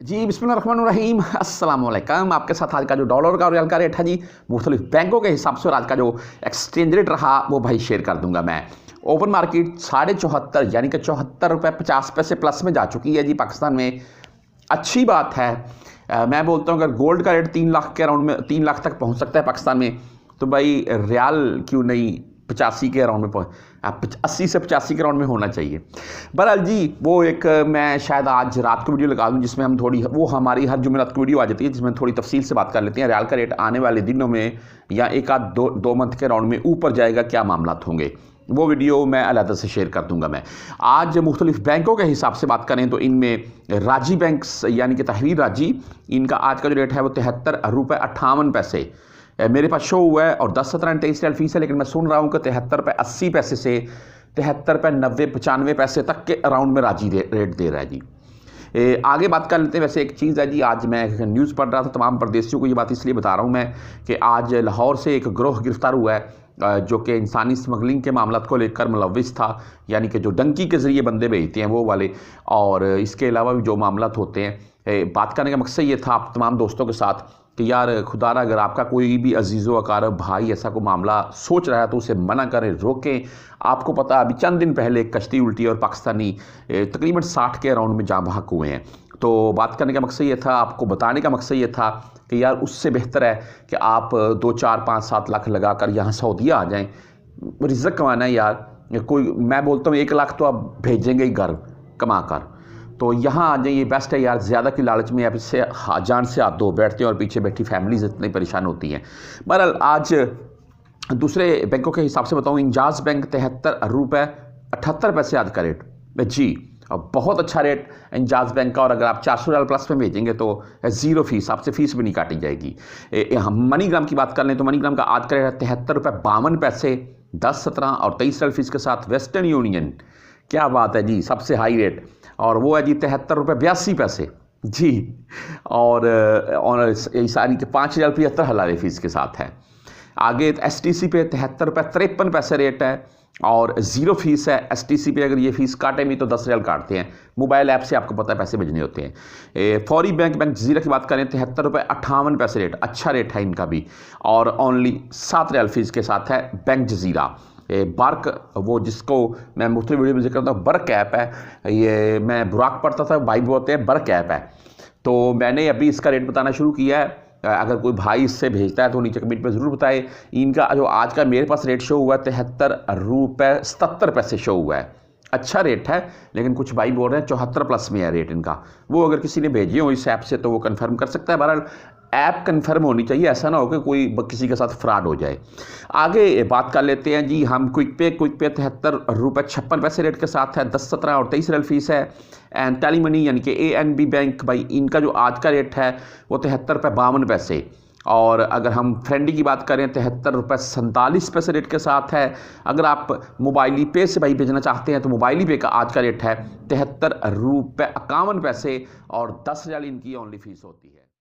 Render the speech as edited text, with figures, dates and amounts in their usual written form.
जी बिस्मिल्लाहिर्रहमानिर्रहीम अस्सलाम वालेकुम। आपके साथ आज का जो डॉलर का और रियाल का रेट है जी मुख्तलिफ बैंकों के हिसाब से, और आज का जो एक्सचेंज रेट रहा वो भाई शेयर कर दूंगा मैं। ओपन मार्केट 74.5 यानी कि 74.50 प्लस में जा चुकी है जी पाकिस्तान में। अच्छी बात है। मैं बोलता हूँ अगर गोल्ड का रेट 3 लाख के अराउंड में 3 लाख तक पहुँच सकता है पाकिस्तान में, तो भाई रियाल क्यों नहीं 85 के अराउंड में 80 से 85 के अराउंड में होना चाहिए। बहरहाल जी वो एक मैं शायद आज रात को वीडियो लगा दूं जिसमें हम थोड़ी वो हमारी हर जुमेरात की वीडियो आ जाती है जिसमें थोड़ी तफसील से बात कर लेते हैं। रियाल का रेट आने वाले दिनों में या एक आध दो मंथ के राउंड में ऊपर जाएगा, क्या मामला होंगे, वो वीडियो मैं अलग से शेयर कर दूंगा। मैं आज मुख्तलिफ बैंकों के हिसाब से बात करें तो इनमें राजी बैंक यानी कि तहवीर राजी, इनका आज का जो रेट है वो 73.58 मेरे पास शो हुआ है और 10-17-23 फीस है, लेकिन मैं सुन रहा हूँ कि 73.80 से 73.90-95 तक के अराउंड में राजी रेट दे रहा है जी। आगे बात कर लेते हैं। वैसे एक चीज़ है जी, आज मैं न्यूज़ पढ़ रहा था, तमाम परदेशियों को ये बात इसलिए बता रहा हूँ मैं कि आज लाहौर से एक गिरोह गिरफ्तार हुआ है जो कि इंसानी स्मगलिंग के मामला को लेकर मुलविस था, यानी कि जो डंकी के ज़रिए बंदे भेजते हैं वो वाले। और इसके अलावा भी जो मामला होते हैं, बात करने का मकसद ये था आप तमाम दोस्तों के साथ कि यार खुदारा अगर आपका कोई भी अजीज़ो अकारब भाई ऐसा कोई मामला सोच रहा है तो उसे मना करें, रोकें। आपको पता अभी चंद दिन पहले एक कश्ती उल्टी और पाकिस्तानी तकरीबन 60 के अराउंड में जाँ बहक हुए हैं। तो बात करने का मकसद ये था, आपको बताने का मकसद ये था कि यार उससे बेहतर है कि आप 2, 4, 5, 7 लाख लगा कर यहाँ सऊदीया आ जाएँ। रिज़्क़ कमाना है यार, कोई मैं बोलता हूँ 1 लाख तो आप भेजेंगे ही घर कमा कर, तो यहाँ आ जाइए, बेस्ट है यार। ज़्यादा की लालच में आप इससे जान से हाथ धो बैठते हैं और पीछे बैठी फैमिलीज इतनी परेशान होती हैं। बहरहाल आज दूसरे बैंकों के हिसाब से बताऊँ, इंजाज बैंक 73.78 आज का रेट जी, बहुत अच्छा रेट इंजाज बैंक का। और अगर आप 400 रियाल प्लस में भेजेंगे तो 0 फीस, आपसे फीस भी नहीं काटी जाएगी। हम मनीग्राम की बात कर लें तो मनीग्राम का आज का रेट है 73.52 10, 17 और 23 रियाल फीस के साथ। वेस्टर्न यूनियन, क्या बात है जी, सबसे हाई रेट, और वो है जी 73.82 जी। और सारी के 5 रियाल 75 हलाल फीस के साथ है। आगे STC पे 73.53 रेट है और 0 फीस है। STC पे अगर ये फीस काटे भी तो 10 रियाल काटते हैं। मोबाइल ऐप से आपको पता है पैसे भेजने होते हैं। फौरी बैंक जजीरा की बात करें 73.58 रेट, अच्छा रेट है इनका भी, और ओनली 7 रियाल फीस के साथ है बैंक जजीरा। बर्क, वो जिसको मैं मुख्तलिफ वीडियो में जिक्र करता हूँ, बर्क ऐप है, ये मैं बुराक पढ़ता था, भाई बोलते हैं बर्क ऐप है। तो मैंने अभी इसका रेट बताना शुरू किया है। अगर कोई भाई इससे भेजता है तो नीचे कमेंट में ज़रूर बताए। इनका जो आज का मेरे पास रेट शो हुआ है 73.77 शो हुआ है, अच्छा रेट है। लेकिन कुछ भाई बोल रहे हैं 74 प्लस में है रेट इनका, वो अगर किसी ने भेजे हो इस ऐप से तो वो कंफर्म कर सकता है। बहरहाल ऐप कंफर्म होनी चाहिए, ऐसा ना हो कि कोई किसी के साथ फ्रॉड हो जाए। आगे बात कर लेते हैं जी हम क्विक पे 73.56 रेट के साथ है, 10, 17 और 23 रियाल फीस है। एंड टेली मनी यानी कि ANB बैंक, भाई इनका जो आज का रेट है वो 73.52। और अगर हम फ्रेंडी की बात करें 73.47 रेट के साथ है। अगर आप मोबाइली पे से भाई भेजना चाहते हैं तो मोबाइली पे का आज का रेट है 73.51 और 10 रियाल इनकी ओनली फीस होती है।